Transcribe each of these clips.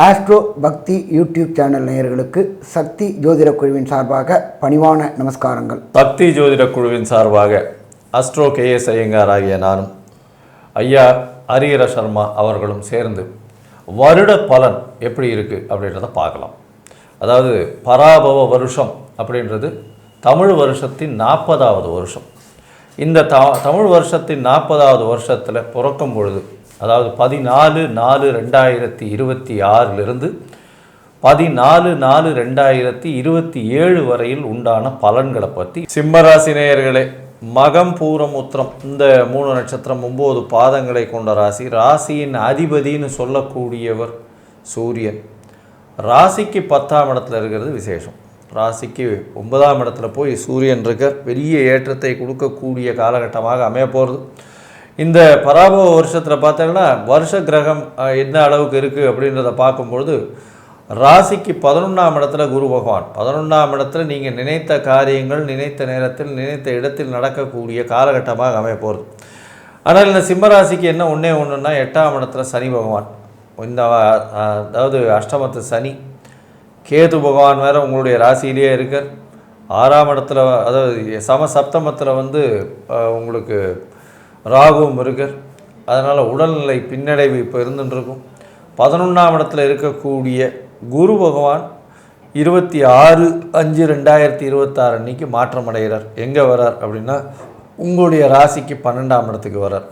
Astro பக்தி YouTube channel நேயர்களுக்கு சக்தி ஜோதிட குழுவின் சார்பாக பணிவான நமஸ்காரங்கள். சக்தி ஜோதிட குழுவின் சார்பாக அஸ்ட்ரோ KS ஐயங்கார் ஆகிய நானும் ஐயா ஹரிஹர சர்மா அவர்களும் சேர்ந்து வருட பலன் எப்படி இருக்குது அப்படின்றத பார்க்கலாம். அதாவது பராபவ வருஷம் அப்படின்றது தமிழ் வருஷத்தின் 40வது வருஷம். இந்த தமிழ் வருஷத்தின் 40வது வருஷத்தில் பிறக்கும் பொழுது, அதாவது 14/4/2026 14/4/2027 வரையில் உண்டான பலன்களை பற்றி சிம்மராசி நேயர்களே, மகம் பூரம் உத்திரம் இந்த 3 நட்சத்திரம் 9 பாதங்களை கொண்ட ராசி. ராசியின் அதிபதினு சொல்லக்கூடியவர் சூரியன். ராசிக்கு 10ஆம் இடத்துல இருக்கிறது விசேஷம். ராசிக்கு 9ஆம் இடத்துல போய் சூரியன் இருக்கார். பெரிய ஏற்றத்தை கொடுக்கக்கூடிய காலகட்டமாக அமைய போகிறது. இந்த பராபவ வருஷத்தில் பார்த்தீங்கன்னா வருஷ கிரகம் என்ன அளவுக்கு இருக்குது அப்படின்றத பார்க்கும்பொழுது ராசிக்கு 11ஆம் இடத்துல குரு பகவான். 11ஆம் இடத்துல நீங்கள் நினைத்த காரியங்கள் நினைத்த நேரத்தில் நினைத்த இடத்தில் நடக்கக்கூடிய காலகட்டமாக அமைய போகிறது. ஆனால் இந்த சிம்மராசிக்கு என்ன ஒன்றுன்னா 8ஆம் இடத்துல சனி பகவான். இந்த அதாவது அஷ்டமத்து சனி, கேது பகவான் வேறு உங்களுடைய ராசியிலேயே இருக்கார். 6ஆம் இடத்துல அதாவது சப்தமத்தில் உங்களுக்கு ராகுவும் இருக்கார். அதனால் உடல்நிலை பின்னடைவு இப்போ இருந்துருக்கும். 11ஆம் இடத்துல இருக்கக்கூடிய குரு பகவான் 26/5/2026 அன்றைக்கி மாற்றம் அடைகிறார். எங்கே வரார் அப்படின்னா உங்களுடைய ராசிக்கு 12ஆம் இடத்துக்கு வரார்.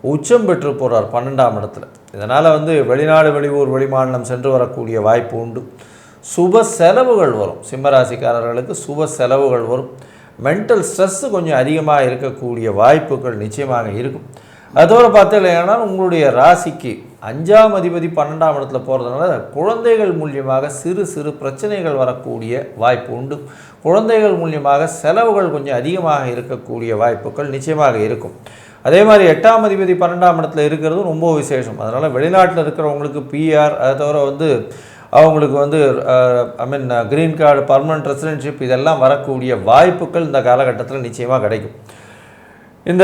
உச்சம் பெற்று போகிறார் 12ஆம் இடத்துல. இதனால் வெளிநாடு வெளியூர் வெளிமாநிலம் சென்று வரக்கூடிய வாய்ப்பு உண்டு. சுப செலவுகள் வரும். சிம்மராசிக்காரர்களுக்கு சுப செலவுகள் வரும். மென்டல் ஸ்ட்ரெஸ்ஸு கொஞ்சம் அதிகமாக இருக்கக்கூடிய வாய்ப்புகள் நிச்சயமாக இருக்கும். அதோடு பார்த்தீங்கன்னா உங்களுடைய ராசிக்கு 5ஆம் அதிபதி 12ஆம் இடத்துல போகிறதுனால குழந்தைகள் மூலியமாக சிறு சிறு பிரச்சனைகள் வரக்கூடிய வாய்ப்பு உண்டு. குழந்தைகள் மூலியமாக செலவுகள் கொஞ்சம் அதிகமாக இருக்கக்கூடிய வாய்ப்புகள் நிச்சயமாக இருக்கும். அதே மாதிரி 8ஆம் அதிபதி 12ஆம் இடத்துல இருக்கிறது ரொம்ப விசேஷம். அதனால் வெளிநாட்டில் இருக்கிறவங்களுக்கு PR, அதை தவிர அவங்களுக்கு க்ரீன் கார்டு, பர்மனன்ட் ரெசிடென்ஷிப் இதெல்லாம் வரக்கூடிய வாய்ப்புகள் இந்த காலகட்டத்தில் நிச்சயமாக கிடைக்கும். இந்த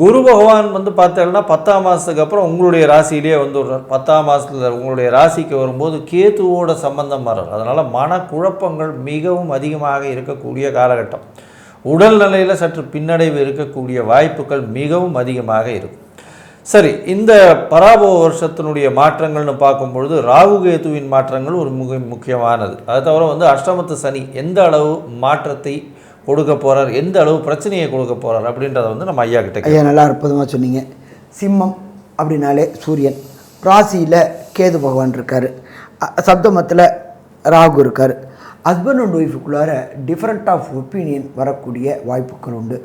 குரு பகவான் பார்த்தீங்கன்னா 10ஆம் மாதத்துக்கு அப்புறம் உங்களுடைய ராசியிலேயே வந்துடுறார். 10ஆம் மாதத்தில் உங்களுடைய ராசிக்கு வரும்போது கேதுவோட சம்பந்தம் வர்றார். அதனால் மனக்குழப்பங்கள் மிகவும் அதிகமாக இருக்கக்கூடிய காலகட்டம். உடல்நிலையில் சற்று பின்னடைவு இருக்கக்கூடிய வாய்ப்புகள் மிகவும் அதிகமாக இருக்கும். சரி, இந்த பராபவ வருஷத்தினுடைய மாற்றங்கள்னு பார்க்கும்பொழுது ராகு கேதுவின் மாற்றங்கள் ஒரு முக்கியமானது. அதை தவிர அஷ்டமத்து சனி எந்த அளவு மாற்றத்தை கொடுக்க போகிறார், எந்த அளவு பிரச்சனையை கொடுக்க போகிறார் அப்படின்றத நம்ம ஐயா கிட்ட. ஐயா நல்லா அற்புதமாக சொன்னீங்க. சிம்மம் அப்படின்னாலே சூரியன், ராசியில் கேது பகவான் இருக்கார், சப்தமத்தில் ராகு இருக்கார். ஹஸ்பண்ட் அண்ட் ஒய்ஃபுக்குள்ளார டிஃப்ரெண்ட் ஆஃப் ஒப்பீனியன் வரக்கூடிய வாய்ப்புகள் உண்டு.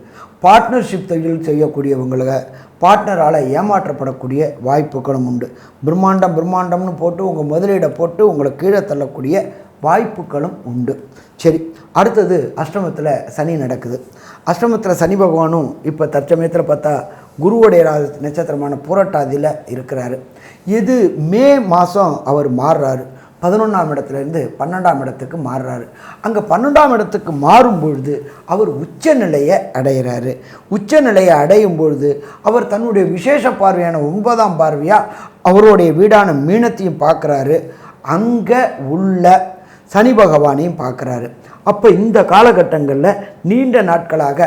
பார்ட்னர்ஷிப் தொழில் செய்யக்கூடியவங்களுக்கு பார்ட்னரால் ஏமாற்றப்படக்கூடிய வாய்ப்புகளும் உண்டு. பிரம்மாண்டம்னு போட்டு உங்கள் முதலீடை போட்டு உங்களை கீழே தள்ளக்கூடிய வாய்ப்புகளும் உண்டு. சரி, அடுத்தது அஷ்டமத்தில் சனி நடக்குது. அஷ்டமத்தில் சனி பகவானும் இப்போ தற்சமயத்தில் பார்த்தா குருவுடைய நட்சத்திரமான பூரட்டாதியில் இருக்கிறாரு. இது மே மாதம் அவர் மாறுறாரு. 11ஆம் இடத்துலேருந்து 12ஆம் இடத்துக்கு மாறுறாரு. அங்கே 12ஆம் இடத்துக்கு மாறும் பொழுது அவர் உச்சநிலையை அடைகிறாரு. உச்சநிலையை அடையும் பொழுது அவர் தன்னுடைய விசேஷ பார்வையான 9ஆம் பார்வையாக அவருடைய வீடான மீனத்தையும் பார்க்குறாரு. அங்கே உள்ள சனி பகவானையும் பார்க்குறாரு. அப்போ இந்த காலகட்டங்களில் நீண்ட நாட்களாக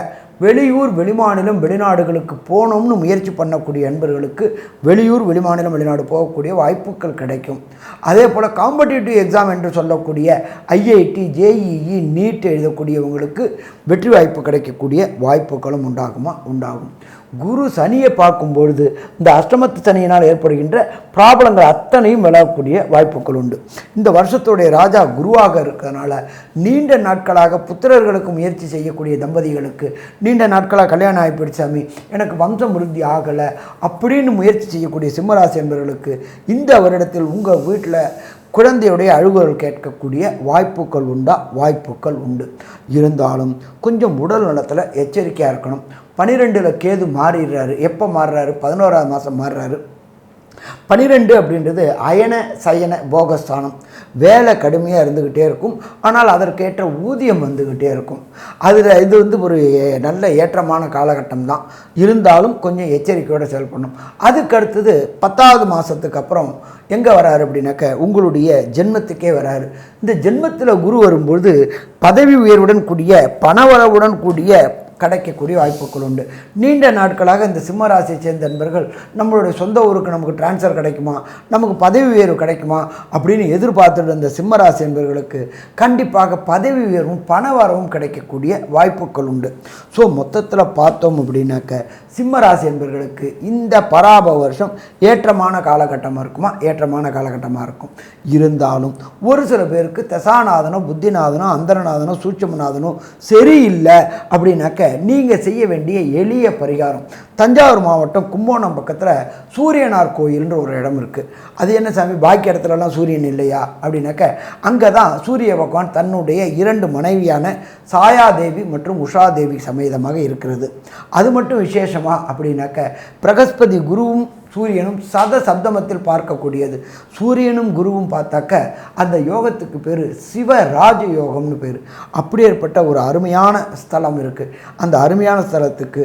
வெளியூர் வெளிமாநிலம் வெளிநாடுகளுக்கு போகணும்னு முயற்சி பண்ணக்கூடிய நண்பர்களுக்கு வெளியூர் வெளிமாநிலம் வெளிநாடு போகக்கூடிய வாய்ப்புகள் கிடைக்கும். அதே போல் காம்படிட்டிவ் எக்ஸாம் என்று சொல்லக்கூடிய IIT, JEE, நீட் எழுதக்கூடியவங்களுக்கு வெற்றி வாய்ப்பு கிடைக்கக்கூடிய வாய்ப்புகளும் உண்டாகும். குரு சனியை பார்க்கும்பொழுது இந்த அஷ்டமத்து சனியினால் ஏற்படுகின்ற ப்ராப்ளங்கள் அத்தனையும் விலகக்கூடிய வாய்ப்புகள் உண்டு. இந்த வருஷத்துடைய ராஜா குருவாக இருக்கிறதுனால நீண்ட நாட்களாக புத்திரர்களுக்கு முயற்சி செய்யக்கூடிய தம்பதிகளுக்கு நீண்ட நாட்களாக கல்யாணம் ஆகிப்போச்சு சாமி, எனக்கு வம்சம் விருத்தி ஆகலை அப்படின்னு முயற்சி செய்யக்கூடிய சிம்மராசி என்பவர்களுக்கு இந்த வருடத்தில் உங்கள் வீட்டில் குழந்தையுடைய அழுகுரல் கேட்கக்கூடிய வாய்ப்புகள் உண்டு. இருந்தாலும் கொஞ்சம் உடல் நலத்தில் எச்சரிக்கையாக இருக்கணும். 12ல் கேது மாறிடுறாரு. எப்போ மாறுறாரு? 11ஆம் மாதம் மாறுறாரு. 12 அப்படின்றது அயன சயன போகஸ்தானம். வேலை கடுமையாக இருந்துக்கிட்டே இருக்கும், ஆனால் அதற்கேற்ற ஊதியம் வந்துக்கிட்டே இருக்கும். அதில் இது வந்து ஒரு நல்ல ஏற்றமான காலகட்டம் தான். இருந்தாலும் கொஞ்சம் எச்சரிக்கையோடு செயல்படணும். அதுக்கு அடுத்தது 10வது மாதத்துக்கு அப்புறம் எங்கே வராரு அப்படின்னாக்க உங்களுடைய ஜென்மத்துக்கே வராரு. இந்த ஜென்மத்தில் குரு வரும்பொழுது பதவி உயர்வுடன் கூடிய பணவரவுடன் கூடிய கிடைக்கக்கூடிய வாய்ப்புகள் உண்டு. நீண்ட நாட்களாக இந்த சிம்ம ராசியை சேர்ந்த நண்பர்கள் நம்மளுடைய சொந்த ஊருக்கு நமக்கு டிரான்ஸ்ஃபர் கிடைக்குமா, நமக்கு பதவி உயர்வு கிடைக்குமா அப்படின்னு எதிர்பார்த்துட்டு இருந்த சிம்ம ராசி என்பவர்களுக்கு கண்டிப்பாக பதவி உயர்வும் பண வரவும் கிடைக்கக்கூடிய வாய்ப்புகள் உண்டு. ஸோ மொத்தத்தில் பார்த்தோம் அப்படின்னாக்க சிம்ம ராசி என்பவர்களுக்கு இந்த பராப வருஷம் ஏற்றமான காலகட்டமாக இருக்குமா, ஏற்றமான காலகட்டமாக இருக்கும். இருந்தாலும் ஒரு சில பேருக்கு தசாநாதனோ புத்திநாதனோ அந்தரநாதனோ சூட்சமநாதனோ சரியில்லை அப்படின்னாக்க நீங்கள் செய்ய வேண்டிய எளிய பரிகாரம், தஞ்சாவூர் மாவட்டம் கும்போணம் பக்கத்தில் சூரியனார் கோயில்ன்ற ஒரு இடம் இருக்குது. அது என்ன சாமி, பாக்கி இடத்துலலாம் சூரியன் இல்லையா அப்படின்னாக்க அங்கே தான் சூரிய பகவான் தன்னுடைய 2 மனைவியான சாயாதேவி மற்றும் உஷாதேவி சமேதமாக இருக்கிறது. அது மட்டும் விசேஷமா அப்படின்னாக்க பிரகஸ்பதி குருவும் சூரியனும் சப்தமத்தில் பார்க்கக்கூடியது. சூரியனும் குருவும் பார்த்தாக்க அந்த யோகத்துக்கு பேர் சிவராஜ யோகம்னு பேர். அப்படி ஏற்பட்ட ஒரு அருமையான ஸ்தலம் இருக்குது. அந்த அருமையான ஸ்தலத்துக்கு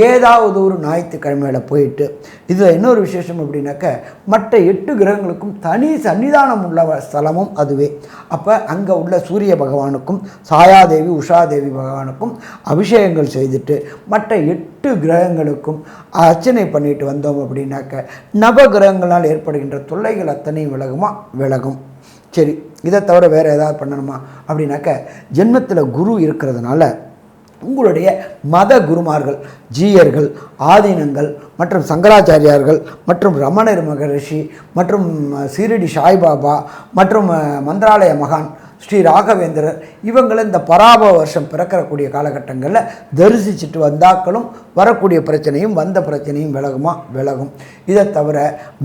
ஏதாவது ஒரு ஞாயிற்றுக்கிழமையில் போயிட்டு, இதில் இன்னொரு விசேஷம் அப்படின்னாக்க மற்ற 8 கிரகங்களுக்கும் தனி சன்னிதானம் உள்ள ஸ்தலமும் அதுவே. அப்போ அங்கே உள்ள சூரிய பகவானுக்கும் சாயாதேவி உஷாதேவி பகவானுக்கும் அபிஷேகங்கள் செய்துட்டு மற்ற 8 கிரகங்களுக்கும் அர்ச்சனை பண்ணிட்டு வந்தோம் அப்படின்னாக்க நவகிரகங்களால் ஏற்படுகின்ற தொல்லைகள் அத்தனையும் விலகும். சரி, இதை தவிர வேறு ஏதாவது பண்ணணுமா அப்படின்னாக்க ஜென்மத்தில் குரு இருக்கிறதுனால உங்களுடைய மத குருமார்கள், ஜீயர்கள், ஆதீனங்கள் மற்றும் சங்கராச்சாரியார்கள் மற்றும் ரமணர் மகரிஷி மற்றும் சீரடி சாய்பாபா மற்றும் மந்திராலய மகான் ஸ்ரீ ராகவேந்திரர் இவங்களை இந்த பராப வருஷம் பிறக்கக்கூடிய காலகட்டங்களில் தரிசிச்சுட்டு வந்தாக்களும் வரக்கூடிய பிரச்சனையும் வந்த பிரச்சனையும் விலகும். இதை தவிர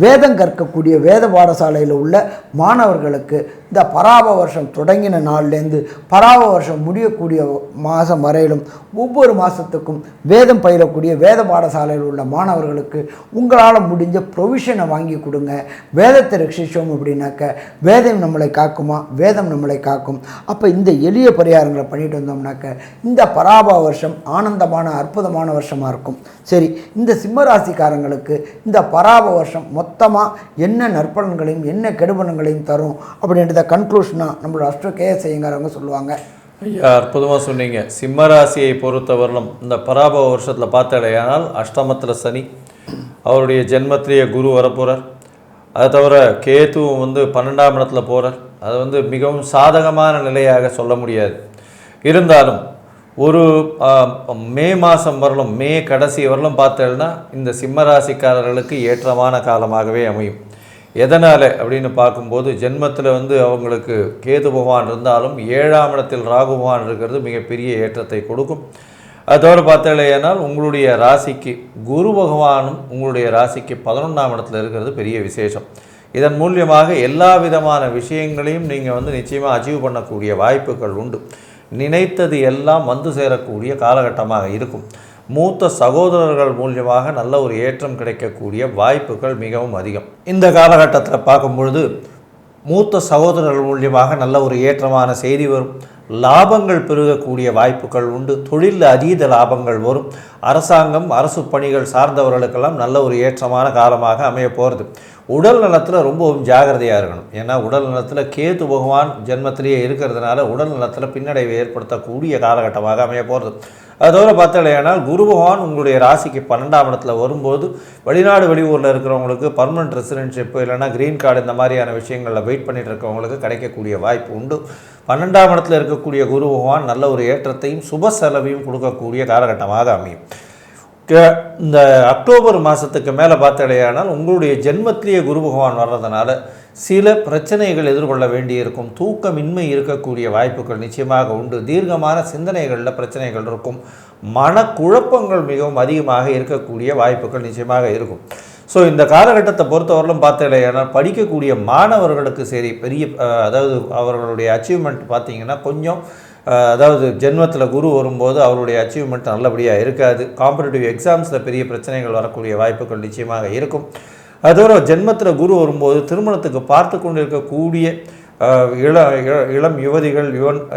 வேதம் கற்கக்கூடிய வேத பாடசாலையில் உள்ள மாணவர்களுக்கு இந்த பராப வருஷம் தொடங்கின நாள்லேருந்து பராப வருஷம் முடியக்கூடிய மாதம் வரையிலும் ஒவ்வொரு மாதத்துக்கும் வேதம் பயிலக்கூடிய வேத பாடசாலையில் உள்ள மாணவர்களுக்கு உங்களால் முடிஞ்ச ப்ரொவிஷனை வாங்கி கொடுங்க. வேதத்தை ரட்சிச்சோம் அப்படின்னாக்க வேதம் நம்மளை காக்குமா, வேதம் நம்மளை காக்கும். அப்போ இந்த எளிய பரிகாரங்களை பண்ணிட்டு வந்தோம்னாக்க இந்த பராப வருஷம் ஆனந்தமான அற்புதமான வருஷமாக இருக்கும். சரி, இந்த சிம்மராசிக்காரங்களுக்கு இந்த பராப வருஷம் மொத்தமாக என்ன நற்பலன்களையும் என்ன கெடுபலன்களையும் தரும் அப்படின்றத கன்க்ளூஷனாக நம்மளோட அஸ்ட்ரோ கேஎஸ் ஐயங்காரவங்க சொல்லுவாங்க. ஐயா, அற்புதமாக சொன்னீங்க. சிம்மராசியை பொறுத்தவரையிலும் இந்த பராப வருஷத்தில் பார்த்தாலேயானால் அஷ்டமத்தில் சனி, அவருடைய ஜென்மத்திலேயே குரு வரப்போகிறார். அதை தவிர கேதுவும் 12ஆம் இடத்துல போகிறார். அது மிகவும் சாதகமான நிலையாக சொல்ல முடியாது. இருந்தாலும் ஒரு மே மாதம் வரலும், மே கடைசி வரலும் பார்த்தேன்னா இந்த சிம்மராசிக்காரர்களுக்கு ஏற்றமான காலமாகவே அமையும். எதனால் அப்படின்னு பார்க்கும்போது ஜென்மத்தில் அவங்களுக்கு கேது பகவான் இருந்தாலும் 7ஆம் இடத்தில் ராகு பகவான் இருக்கிறது மிகப்பெரிய ஏற்றத்தை கொடுக்கும். அது தவிர பார்த்தேனால் உங்களுடைய ராசிக்கு குரு பகவானும் உங்களுடைய ராசிக்கு 11ஆம் இடத்துல இருக்கிறது பெரிய விசேஷம். இதன் மூலியமாக எல்லா விதமான விஷயங்களையும் நீங்கள் நிச்சயமாக அச்சீவ் பண்ணக்கூடிய வாய்ப்புகள் உண்டு. நினைத்தது எல்லாம் சேரக்கூடிய காலகட்டமாக இருக்கும். மூத்த சகோதரர்கள் மூலியமாக நல்ல ஒரு ஏற்றம் கிடைக்கக்கூடிய வாய்ப்புகள் மிகவும் அதிகம். இந்த காலகட்டத்தில் பார்க்கும் பொழுது மூத்த சகோதரர்கள் மூலியமாக நல்ல ஒரு ஏற்றமான செய்தி வரும். லாபங்கள் பெருகக்கூடிய வாய்ப்புகள் உண்டு. தொழிலில் அதீத லாபங்கள் வரும். அரசாங்கம், அரசு பணிகள் சார்ந்தவர்களுக்கெல்லாம் நல்ல ஒரு ஏற்றமான காலமாக அமைய போகிறது. உடல் நலத்தில் ரொம்பவும் ஜாகிரதையாக இருக்கணும். ஏன்னா உடல் நலத்தில் கேது பகவான் ஜென்மத்திலேயே இருக்கிறதுனால உடல் நலத்தில் பின்னடைவை ஏற்படுத்தக்கூடிய காலகட்டமாக அமைய போகிறது. அதோடு பார்த்தாலேனால் குரு பகவான் உங்களுடைய ராசிக்கு 12ஆம் இடத்துல வரும்போது வெளிநாடு வெளியூரில் இருக்கிறவங்களுக்கு பர்மனெண்ட் ரெசிடென்ஷிப் இல்லைனா க்ரீன் கார்டு இந்த மாதிரியான விஷயங்களில் வெயிட் பண்ணிட்டு இருக்கவங்களுக்கு கிடைக்கக்கூடிய வாய்ப்பு உண்டு. 12ஆம் இடத்துல இருக்கக்கூடிய குரு பகவான் நல்ல ஒரு ஏற்றத்தையும் சுப செலவையும் கொடுக்கக்கூடிய காலகட்டமாக அமையும். இந்த அக்டோபர் மாதத்துக்கு மேலே பார்த்தாலேயானால் உங்களுடைய ஜென்மத்திலேயே குரு பகவான் வர்றதுனால சில பிரச்சனைகள் எதிர்கொள்ள வேண்டியிருக்கும். தூக்கமின்மை இருக்கக்கூடிய வாய்ப்புகள் நிச்சயமாக உண்டு. தீர்க்கமான சிந்தனைகளில் பிரச்சனைகள் இருக்கும். மனக்குழப்பங்கள் மிகவும் அதிகமாக இருக்கக்கூடிய வாய்ப்புகள் நிச்சயமாக இருக்கும். ஸோ இந்த காலகட்டத்தை பொறுத்தவரையிலும் பார்த்தாலேயானால் படிக்கக்கூடிய மாணவர்களுக்கு சரி அதாவது அவர்களுடைய அச்சீவ்மெண்ட் பார்த்திங்கன்னா கொஞ்சம் அதாவது ஜென்மத்தில் குரு வரும்போது அவருடைய அச்சீவ்மெண்ட் நல்லபடியாக இருக்காது. காம்படிட்டிவ் எக்ஸாம்ஸில் பெரிய பிரச்சனைகள் வரக்கூடிய வாய்ப்புகள் நிச்சயமாக இருக்கும். அதோட ஜென்மத்தில் குரு வரும்போது திருமணத்துக்கு பார்த்து கொண்டு இருக்கக்கூடிய இளம் யுவதிகள்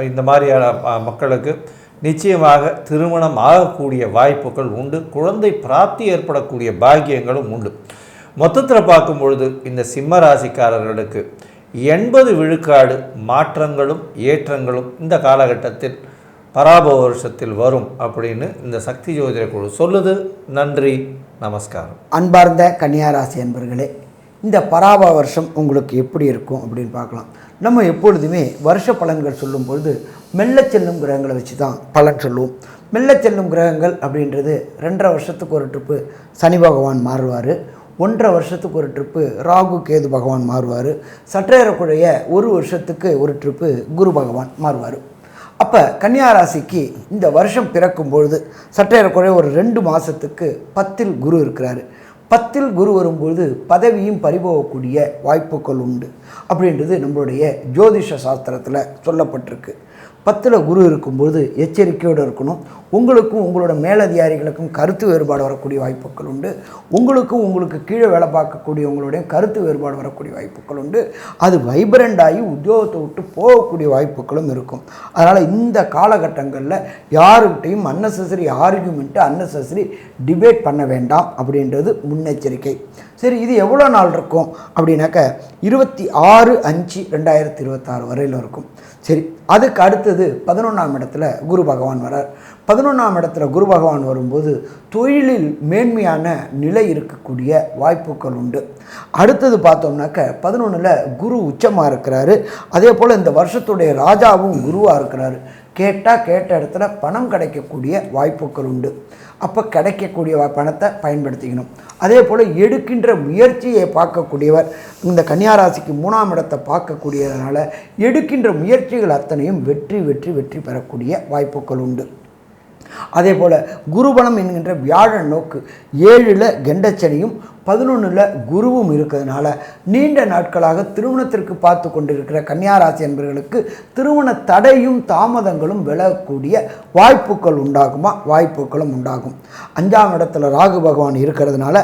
இந்த மாதிரியான மக்களுக்கு நிச்சயமாக திருமணம் ஆகக்கூடிய வாய்ப்புகள் உண்டு. குழந்தை பிராப்தி ஏற்படக்கூடிய பாக்கியங்களும் உண்டு. மொத்தத்தில் பார்க்கும் பொழுது இந்த சிம்ம ராசிக்காரர்களுக்கு 80 விழுக்காடு மாற்றங்களும் ஏற்றங்களும் இந்த காலகட்டத்தில் பராபவ வருஷத்தில் வரும் அப்படின்னு இந்த சக்தி ஜோதிட குழு சொல்லுது. நன்றி, நமஸ்காரம். அன்பார்ந்த கன்னியாராசி அன்பர்களே, இந்த பராபவ வருஷம் உங்களுக்கு எப்படி இருக்கும் அப்படின்னு பார்க்கலாம். நம்ம எப்பொழுதுமே வருஷ பலன்கள் சொல்லும் பொழுது மெல்ல செல்லும் கிரகங்களை வச்சு தான் பலன் சொல்லுவோம். மெல்ல செல்லும் கிரகங்கள் அப்படின்றது 2.5 வருஷத்துக்கு ஒரு ட்ரிப்பு சனி பகவான் மாறுவார், 1.5 வருஷத்துக்கு ஒரு ட்ரிப்பு ராகு கேது பகவான் மாறுவார், சற்றேறக்குறைய 1 வருஷத்துக்கு ஒரு ட்ரிப்பு குரு பகவான் மாறுவார். அப்போ கன்னியாராசிக்கு இந்த வருஷம் பிறக்கும் பொழுது சற்றேறக்குறைய ஒரு 2 மாதத்துக்கு 10ல் குரு இருக்கிறாரு. 10ல் குரு வரும்பொழுது பதவியும் பறிபோகக்கூடிய வாய்ப்புகள் உண்டு அப்படின்றது நம்மளுடைய ஜோதிஷ சாஸ்திரத்தில் சொல்லப்பட்டிருக்கு. 10ல் குரு இருக்கும்போது எச்சரிக்கையோடு இருக்கணும். உங்களுக்கும் உங்களோட மேலதிகாரிகளுக்கும் கருத்து வேறுபாடு வரக்கூடிய வாய்ப்புகள் உண்டு. உங்களுக்கும் உங்களுக்கு கீழே வேலை பார்க்கக்கூடியவங்களுடைய கருத்து வேறுபாடு வரக்கூடிய வாய்ப்புகள் உண்டு. அது வைப்ரண்ட் ஆகி உத்தியோகத்தை விட்டு போகக்கூடிய வாய்ப்புகளும் இருக்கும். அதனால் இந்த காலகட்டங்களில் யாருக்கிட்டையும் அன்னெசரி ஆர்கியூமெண்ட்டு அன்னெசரி டிபேட் பண்ண வேண்டாம் அப்படின்றது முன்னெச்சரிக்கை. சரி, இது எவ்வளோ நாள் இருக்கும் அப்படின்னாக்க 26/5/2026 வரையில் இருக்கும். சரி, அதுக்கு அடுத்தது 11ஆம் இடத்துல குரு பகவான் வரார். 11ஆம் இடத்துல குரு பகவான் வரும்போது தொழிலில் மேன்மையான நிலை இருக்கக்கூடிய வாய்ப்புகள் உண்டு. அடுத்தது பார்த்தோம்னாக்க 11ல் குரு உச்சமாக இருக்கிறாரு. அதே போல் இந்த வருஷத்துடைய ராஜாவும் குருவாக இருக்கிறாரு. கேட்ட இடத்துல பணம் கிடைக்கக்கூடிய வாய்ப்புகள் உண்டு. அப்போ கிடைக்கக்கூடிய பணத்தை பயன்படுத்திக்கணும். அதே போல் எடுக்கின்ற முயற்சியை பார்க்கக்கூடியவர் இந்த கன்னியாராசிக்கு 3ஆம் இடத்தை பார்க்கக்கூடியதுனால எடுக்கின்ற முயற்சிகள் அத்தனையும் வெற்றி பெறக்கூடிய வாய்ப்புகள் உண்டு. அதே போல் குருபலம் என்கின்ற வியாழன் நோக்கு 7ல் கெண்டச்சனியும் 11ல் குருவும் இருக்கிறதுனால நீண்ட நாட்களாக திருமணத்திற்கு பார்த்து கொண்டிருக்கிற கன்னியாராசி என்பவர்களுக்கு திருமண தடையும் தாமதங்களும் விலகக்கூடிய வாய்ப்புகள் உண்டாகுமா? வாய்ப்புகளும் உண்டாகும். 5ஆம் இடத்துல ராகு பகவான் இருக்கிறதுனால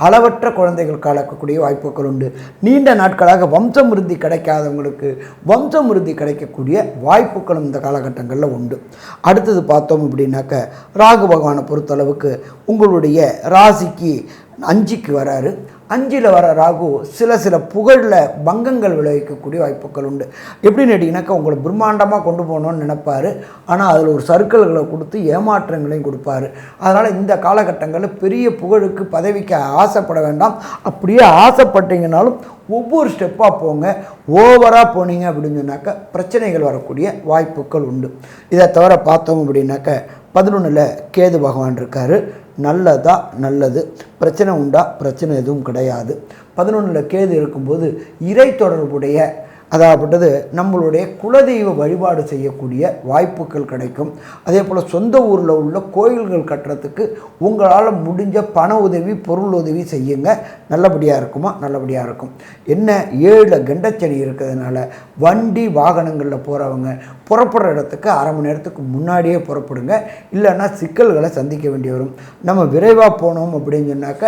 அளவற்ற குழந்தைகள் கலக்கக்கூடிய வாய்ப்புகள் உண்டு. நீண்ட நாட்களாக வம்சமிருத்தி கிடைக்காதவங்களுக்கு வம்சமிருத்தி கிடைக்கக்கூடிய வாய்ப்புகளும் இந்த காலகட்டங்களில் உண்டு. அடுத்தது பார்த்தோம் அப்படின்னாக்க ராகு பகவானை பொறுத்தளவுக்கு உங்களுடைய ராசிக்கு 5க்கு வராரு. 5ல் வர ராகு சில புகழில் பங்கங்கள் விளைவிக்கக்கூடிய வாய்ப்புகள் உண்டு. எப்படின்னு கேட்டிங்கனாக்கா உங்களை பிரம்மாண்டமாக கொண்டு போகணும்னு நினைப்பார். ஆனால் அதில் ஒரு சர்க்கிள்களை கொடுத்து ஏமாற்றங்களையும் கொடுப்பார். அதனால் இந்த காலகட்டங்களில் பெரிய புகழுக்கு பதவிக்கு ஆசைப்பட வேண்டாம். அப்படியே ஆசைப்பட்டீங்கனாலும் ஒவ்வொரு ஸ்டெப்பாக போங்க. ஓவராக போனீங்க அப்படின்னு சொன்னாக்கா பிரச்சனைகள் வரக்கூடிய வாய்ப்புகள் உண்டு. இதை தவிர பார்த்தோம் அப்படின்னாக்க 11ல் கேது பகவான் இருக்கார். நல்லது. பிரச்சனை உண்டா? பிரச்சனை எதுவும் கிடையாது. 11ல் கேது இருக்கும்போது இறை தொடர்புடைய அதாகப்பட்டது நம்மளுடைய குலதெய்வ வழிபாடு செய்யக்கூடிய வாய்ப்புகள் கிடைக்கும். அதே போல் சொந்த ஊரில் உள்ள கோயில்கள் கட்டுறதுக்கு உங்களால் முடிஞ்ச பண உதவி பொருள் உதவி செய்யுங்க. நல்லபடியாக இருக்குமா? நல்லபடியாக இருக்கும். என்ன 7ல் கெண்டச்சனி இருக்கிறதுனால வண்டி வாகனங்களில் போகிறவங்க புறப்படுற இடத்துக்கு அரை மணி நேரத்துக்கு முன்னாடியே புறப்படுங்க. இல்லைன்னா சிக்கல்களை சந்திக்க வேண்டி வரும். நம்ம விரைவாக போனோம் அப்படின்னு சொன்னாக்க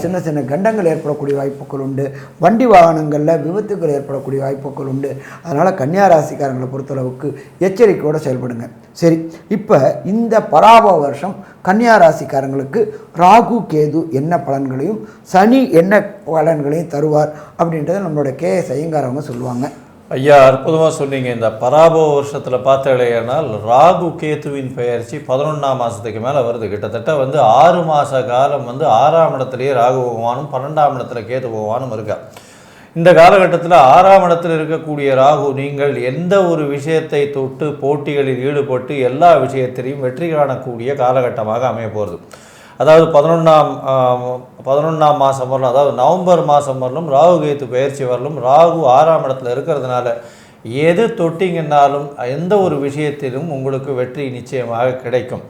சின்ன கண்டங்கள் ஏற்படக்கூடிய வாய்ப்புகள் உண்டு. வண்டி வாகனங்களில் விபத்துக்கள் ஏற்படக்கூடிய வாய்ப்புகள் உண்டு. அதனால் கன்னியாராசிக்காரங்களை பொறுத்தளவுக்கு எச்சரிக்கையோடு செயல்படுங்க. சரி, இப்போ இந்த பராபவ வருஷம் கன்னியாராசிக்காரங்களுக்கு ராகு கேது என்ன பலன்களையும் சனி என்ன பலன்களையும் தருவார் அப்படின்றத நம்மளோட KS ஐயங்கார் அவங்க சொல்லுவாங்க. ஐயா, அற்புதமாக சொன்னீங்க. இந்த பராபவ வருஷத்தில் பார்த்தாலேனால் ராகு கேத்துவின் பெயர்ச்சி 11ஆம் மாதத்துக்கு மேலே வருது. கிட்டத்தட்ட 6 மாத காலம் 6ஆம் இடத்துலையே ராகு பகவானும் 12ஆம் இடத்துல கேது பகவானும் இருக்கா. இந்த காலகட்டத்தில் 6ஆம் இடத்தில் இருக்கக்கூடிய ராகு நீங்கள் எந்த ஒரு விஷயத்தை தொட்டு போட்டிகளில் ஈடுபட்டு எல்லா விஷயத்திலையும் வெற்றி காணக்கூடிய காலகட்டமாக அமைய போகிறது. அதாவது 11ஆம் மாதம் வரலும், அதாவது நவம்பர் மாதம் வரலும் ராகு கேத்து பயிற்சி வரலும் ராகு 6ஆம் இடத்துல இருக்கிறதுனால எது தொட்டிங்கன்னாலும் எந்த ஒரு விஷயத்திலும் உங்களுக்கு வெற்றி நிச்சயமாக கிடைக்கும்.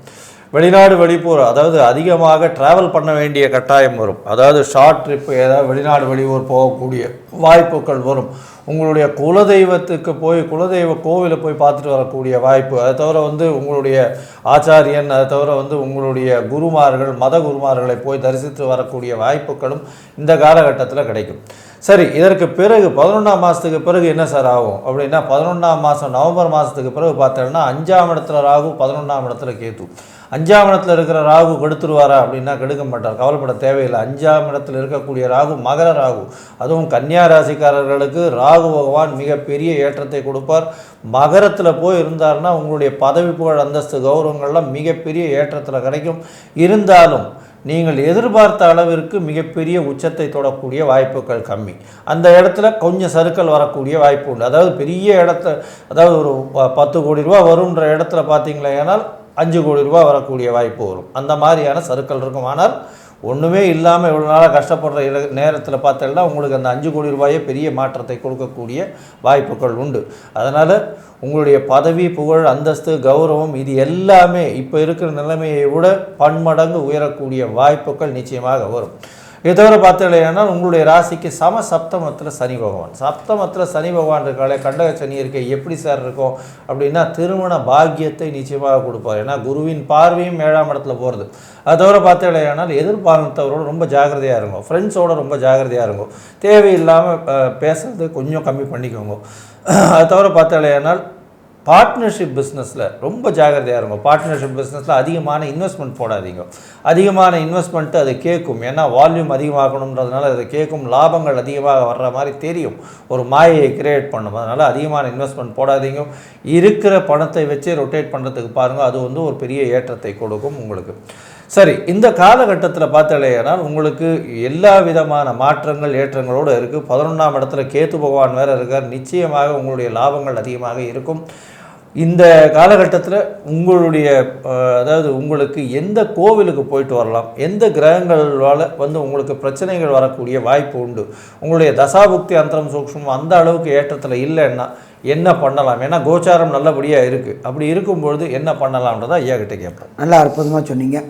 வெளிநாடு வெளியூர், அதாவது அதிகமாக ட்ராவல் பண்ண வேண்டிய கட்டாயம் வரும். அதாவது ஷார்ட் ட்ரிப், ஏதாவது வெளிநாடு வெளியூர் போகக்கூடிய வாய்ப்புகள் வரும். உங்களுடைய குலதெய்வத்துக்கு போய் குலதெய்வ கோவிலை போய் பார்த்துட்டு வரக்கூடிய வாய்ப்பு, அதை தவிர வந்து உங்களுடைய ஆச்சாரியன், அதை தவிர வந்து உங்களுடைய குருமார்கள், மத குருமார்களை போய் தரிசித்து வரக்கூடிய வாய்ப்புகளும் இந்த காலகட்டத்தில் கிடைக்கும். சரி, இதற்கு பிறகு 11ஆம் மாதத்துக்கு பிறகு என்ன சார் ஆகும் அப்படின்னா, 11ஆம் மாதம் நவம்பர் மாதத்துக்கு பிறகு பார்த்தோம்னா 5ஆம் இடத்துல ராகு, 11ஆம் இடத்துல கேது. 5ஆம் இடத்துல இருக்கிற ராகு கெடுத்துருவாரா அப்படின்னா கெடுக்க மாட்டார், கவலைப்பட தேவையில்லை. 5ஆம் இடத்துல இருக்கக்கூடிய ராகு மகர ராகு, அதுவும் கன்னியா ராசிக்காரர்களுக்கு ராகு பகவான் மிகப்பெரிய ஏற்றத்தை கொடுப்பார். மகரத்தில் போய் இருந்தார்னா உங்களுடைய பதவி புகழ் அந்தஸ்து கௌரவங்கள்லாம் மிகப்பெரிய ஏற்றத்தில் கிடைக்கும். இருந்தாலும் நீங்கள் எதிர்பார்த்த அளவிற்கு மிகப்பெரிய உச்சத்தை தொடக்கூடிய வாய்ப்புகள் கம்மி. அந்த இடத்துல கொஞ்சம் சறுக்கல் வரக்கூடிய வாய்ப்பு உண்டு. அதாவது பெரிய இடத்த, அதாவது ஒரு 10 கோடி ரூபா வரும்ன்ற இடத்துல பார்த்தீங்களா, ஏனால் 5 கோடி ரூபா வரக்கூடிய வாய்ப்பு வரும். அந்த மாதிரியான சறுக்கல் இருக்கும். ஆனால் ஒன்றுமே இல்லாமல் இவ்வளோ நாளாக கஷ்டப்படுற நேரத்தில் பார்த்தீங்கன்னா உங்களுக்கு அந்த 5 கோடி ரூபாயே பெரிய மாற்றத்தை கொடுக்கக்கூடிய வாய்ப்புகள் உண்டு. அதனால் உங்களுடைய பதவி புகழ் அந்தஸ்து கௌரவம் இது எல்லாமே இப்போ இருக்கிற நிலைமையை விட பன்மடங்கு உயரக்கூடிய வாய்ப்புகள் நிச்சயமாக வரும். இதை தவிர பார்த்தீங்கன்னா உங்களுடைய ராசிக்கு சப்தமத்தில் சனி பகவான், சப்தமத்தில் சனி பகவான் இருக்காலே, கண்டக சனி இருக்க எப்படி சார் இருக்கும் அப்படின்னா திருமண பாக்கியத்தை நிச்சயமாக கொடுப்பார். ஏன்னா குருவின் பார்வையும் 7ஆம் இடத்துல போகிறது. அது தவிர பார்த்தீங்கன்னா எதிர்பார்த்தவரோடு ரொம்ப ஜாகிரதையாக இருக்கும், ஃப்ரெண்ட்ஸோடு ரொம்ப ஜாகிரதையாக இருக்கும், தேவையில்லாமல் பேசுறது கொஞ்சம் கம்மி பண்ணிக்கோங்க. அது தவிர பார்த்தீங்கன்னா பார்ட்னர்ஷிப் பிஸ்னஸில் ரொம்ப ஜாகிரதையாக இருக்கும். பார்ட்னர்ஷிப் பிஸ்னஸில் அதிகமான இன்வெஸ்ட்மெண்ட் போடாதீங்க. அதிகமான இன்வெஸ்ட்மெண்ட்டு அது கேட்கும், ஏன்னா வால்யூம் அதிகமாகணுன்றதுனால அது கேட்கும், லாபங்கள் அதிகமாக வர்ற மாதிரி தெரியும், ஒரு மாயையை கிரியேட் பண்ணும். அதனால் அதிகமான இன்வெஸ்ட்மெண்ட் போடாதீங்க. இருக்கிற பணத்தை வச்சு ரொட்டேட் பண்ணுறதுக்கு பாருங்கள், அது வந்து ஒரு பெரிய ஏற்றத்தை கொடுக்கும் உங்களுக்கு. சரி, இந்த காலகட்டத்தில் பார்த்தலையானால் உங்களுக்கு எல்லா விதமான மாற்றங்கள் ஏற்றங்களோடு இருக்குது. 11ஆம் இடத்துல கேது பகவான் வேறு இருக்கார். நிச்சயமாக உங்களுடைய லாபங்கள் அதிகமாக இருக்கும். இந்த காலகட்டத்தில் உங்களுடைய அதாவது உங்களுக்கு எந்த கோவிலுக்கு போயிட்டு வரலாம், எந்த கிரகங்களால் வந்து உங்களுக்கு பிரச்சனைகள் வரக்கூடிய வாய்ப்பு உண்டு, உங்களுடைய தசாபுக்தி அந்தரம் சூக்ஷ்மம் அந்த அளவுக்கு ஏற்றத்தில் இல்லைன்னா என்ன பண்ணலாம், ஏன்னா கோச்சாரம் நல்லபடியாக இருக்குது. அப்படி இருக்கும்பொழுது என்ன பண்ணலாம்ன்றதை ஐயா கிட்டே கேட்பேன். நல்லா அற்புதமாக சொன்னீங்க.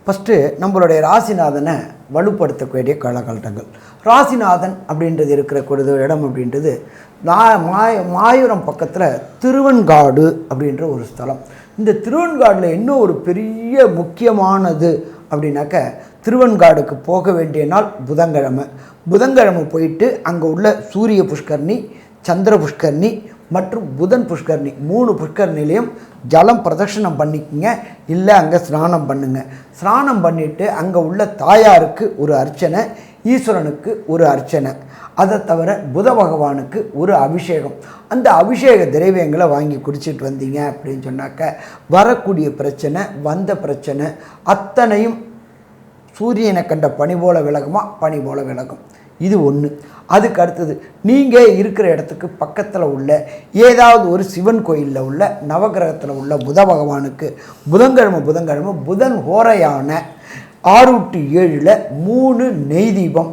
ஃபஸ்ட்டு நம்மளுடைய ராசிநாதனை வலுப்படுத்தக்கூடிய காலகட்டங்கள். ராசிநாதன் அப்படின்றது இருக்கிற இடம் அப்படின்றது மாயூரம் பக்கத்தில் திருவெண்காடு அப்படின்ற ஒரு ஸ்தலம். இந்த திருவெண்காடில் இன்னும் ஒரு பெரிய முக்கியமானது அப்படின்னாக்க, திருவெண்காடுக்கு போக வேண்டிய நாள் புதன்கிழமை போயிட்டு அங்கே உள்ள சூரிய புஷ்கரணி, சந்திர புஷ்கரணி மற்றும் புதன் புஷ்கரணி 3 புஷ்கரணிலையும் ஜலம் பிரதட்சணம் பண்ணிக்கங்க, இல்லை அங்கே ஸ்நானம் பண்ணுங்க. ஸ்நானம் பண்ணிவிட்டு அங்கே உள்ள தாயாருக்கு ஒரு அர்ச்சனை, ஈஸ்வரனுக்கு ஒரு அர்ச்சனை, அதை தவிர புத பகவானுக்கு ஒரு அபிஷேகம். அந்த அபிஷேக திரவியங்களை வாங்கி குடிச்சிட்டு வந்தீங்க அப்படின்னு சொன்னாக்க வரக்கூடிய பிரச்சனை, வந்த பிரச்சனை அத்தனையும் சூரியனை கண்ட பனி போல விலகுமா, பனி போல விலகும். இது ஒன்று. அதுக்கு அடுத்தது, நீங்கள் இருக்கிற இடத்துக்கு பக்கத்தில் உள்ள ஏதாவது ஒரு சிவன் கோயிலில் உள்ள நவகிரகத்தில் உள்ள புத பகவானுக்கு புதன்கிழமை புதன் ஹோரையான 6 to 7 3 நெய் தீபம்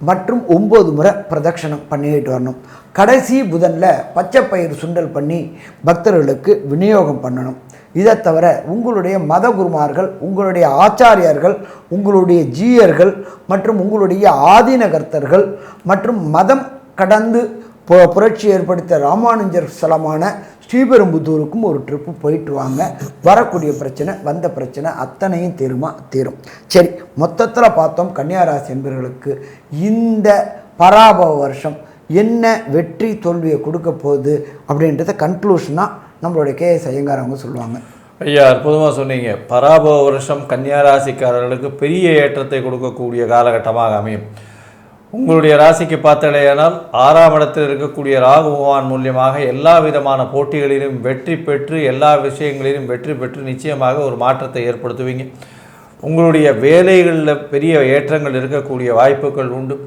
மற்றும் 9 முறை பிரதட்சணம் பண்ணிட்டு வரணும். கடைசி புதனில் பச்சை பயிறு சுண்டல் பண்ணி பக்தர்களுக்கு விநியோகம் பண்ணணும். இதை தவிர உங்களுடைய மத குருமார்கள், உங்களுடைய ஆச்சாரியர்கள், உங்களுடைய ஜீயர்கள் மற்றும் உங்களுடைய ஆதீனகர்த்தர்கள் மற்றும் மதம் கடந்து புரட்சி ஏற்படுத்த ராமானுஜர் ஸ்தலமான ஸ்ரீபெரும்புதூருக்கும் ஒரு ட்ரிப்பு போயிட்டு வாங்க. வரக்கூடிய பிரச்சனை, வந்த பிரச்சனை அத்தனையும் தீரும். சரி, மொத்தத்தில் பார்த்தோம் கன்னியாராசி என்பவர்களுக்கு இந்த பராபவ வருஷம் என்ன வெற்றி தோல்வியை கொடுக்க போகுது அப்படின்றத கன்க்ளூஷனாக நம்மளுடைய கேஎஸ் ஐயங்கார் அவங்க சொல்லுவாங்க. ஐயா, அற்புதமாக சொன்னீங்க. பராபவ வருஷம் கன்னியாராசிக்காரர்களுக்கு பெரிய ஏற்றத்தை கொடுக்கக்கூடிய காலகட்டமாக அமையும். உங்களுடைய ராசிக்கு பார்த்தலையானால் 6ஆம் இடத்தில் இருக்கக்கூடிய ராகு பகவான் மூலியமாக எல்லா விதமான போட்டிகளிலும் வெற்றி பெற்று, எல்லா விஷயங்களிலும் வெற்றி பெற்று நிச்சயமாக ஒரு மாற்றத்தை ஏற்படுத்துவீங்க. உங்களுடைய வேலைகளில் பெரிய ஏற்றங்கள் இருக்கக்கூடிய வாய்ப்புகள் உண்டு.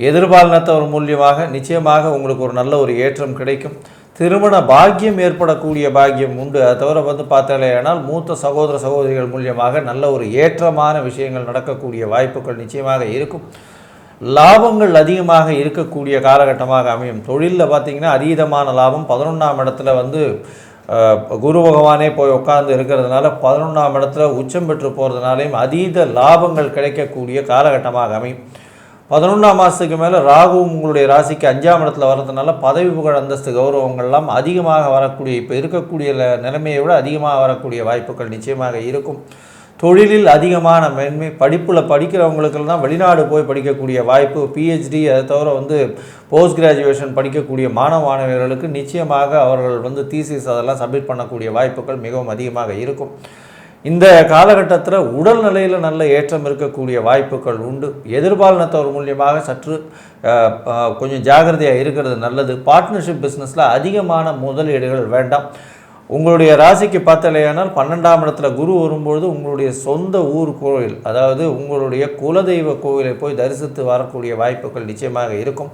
எதிர்பாலினத்தவர் மூலியமாக நிச்சயமாக உங்களுக்கு ஒரு நல்ல ஒரு ஏற்றம் கிடைக்கும். திருமண பாக்கியம் ஏற்படக்கூடிய பாக்கியம் உண்டு. அதை தவிர பார்த்தாலேயானால் மூத்த சகோதர சகோதரிகள் மூலியமாக நல்ல ஒரு ஏற்றமான விஷயங்கள் நடக்கக்கூடிய வாய்ப்புகள் நிச்சயமாக இருக்கும். லாபங்கள் அதிகமாக இருக்கக்கூடிய காலகட்டமாக அமையும். தொழிலில் பார்த்திங்கன்னா அதீதமான லாபம். 11ஆம் இடத்துல குரு பகவானே போய் உட்கார்ந்து இருக்கிறதுனால 11ஆம் இடத்துல உச்சம் பெற்று போகிறதுனாலையும் அதீத லாபங்கள் கிடைக்கக்கூடிய காலகட்டமாக அமையும். 11ஆம் மாதத்துக்கு மேலே ராகுவும் உங்களுடைய ராசிக்கு 5ஆம் இடத்துல வர்றதுனால பதவி புகழ் அந்தஸ்து கௌரவங்கள்லாம் அதிகமாக வரக்கூடிய, இப்போ இருக்கக்கூடிய நிலைமையை விட அதிகமாக வரக்கூடிய வாய்ப்புகள் நிச்சயமாக இருக்கும். தொழிலில் அதிகமான மேன்மை, படிப்பில் படிக்கிறவங்களுக்கெல்லாம் தான் வெளிநாடு போய் படிக்கக்கூடிய வாய்ப்பு, பிஹெச்டி, அதை தவிர போஸ்ட் கிராஜுவேஷன் படிக்கக்கூடிய மாணவர்களுக்கு நிச்சயமாக அவர்கள் தீசிஸ் அதெல்லாம் சப்மிட் பண்ணக்கூடிய வாய்ப்புகள் மிகவும் அதிகமாக இருக்கும். இந்த காலகட்டத்தில் உடல்நிலையில் நல்ல ஏற்றம் இருக்கக்கூடிய வாய்ப்புகள் உண்டு. எதிர்பாலினத்தவர் மூலியமாக சற்று கொஞ்சம் ஜாகிரதையாக இருக்கிறது நல்லது. பார்ட்னர்ஷிப் பிஸ்னஸில் அதிகமான முதலீடுகள் வேண்டாம். உங்களுடைய ராசிக்கு பார்த்தலையானால் 12ஆம் இடத்துல குரு வரும்பொழுது உங்களுடைய சொந்த ஊர் கோவில், அதாவது உங்களுடைய குலதெய்வ கோவிலை போய் தரிசித்து வரக்கூடிய வாய்ப்புகள் நிச்சயமாக இருக்கும்.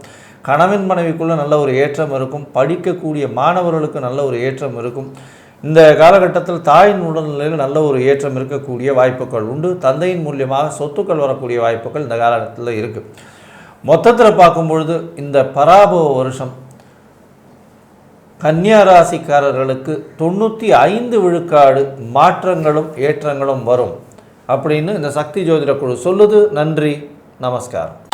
கணவன் மனைவிக்குள்ளே நல்ல ஒரு ஏற்றம் இருக்கும். படிக்கக்கூடிய மாணவர்களுக்கு நல்ல ஒரு ஏற்றம் இருக்கும். இந்த காலகட்டத்தில் தாயின் உடல்நிலையில் நல்ல ஒரு ஏற்றம் இருக்கக்கூடிய வாய்ப்புகள் உண்டு. தந்தையின் மூலியமாக சொத்துக்கள் வரக்கூடிய வாய்ப்புகள் இந்த காலகட்டத்தில் இருக்குது. மொத்தத்தில் பார்க்கும்பொழுது இந்த பராபவ வருஷம் கன்னியா ராசிக்காரர்களுக்கு 95 விழுக்காடு மாற்றங்களும் ஏற்றங்களும் வரும் அப்படின்னு இந்த சக்தி ஜோதிட குழு சொல்லுது. நன்றி, நமஸ்காரம்.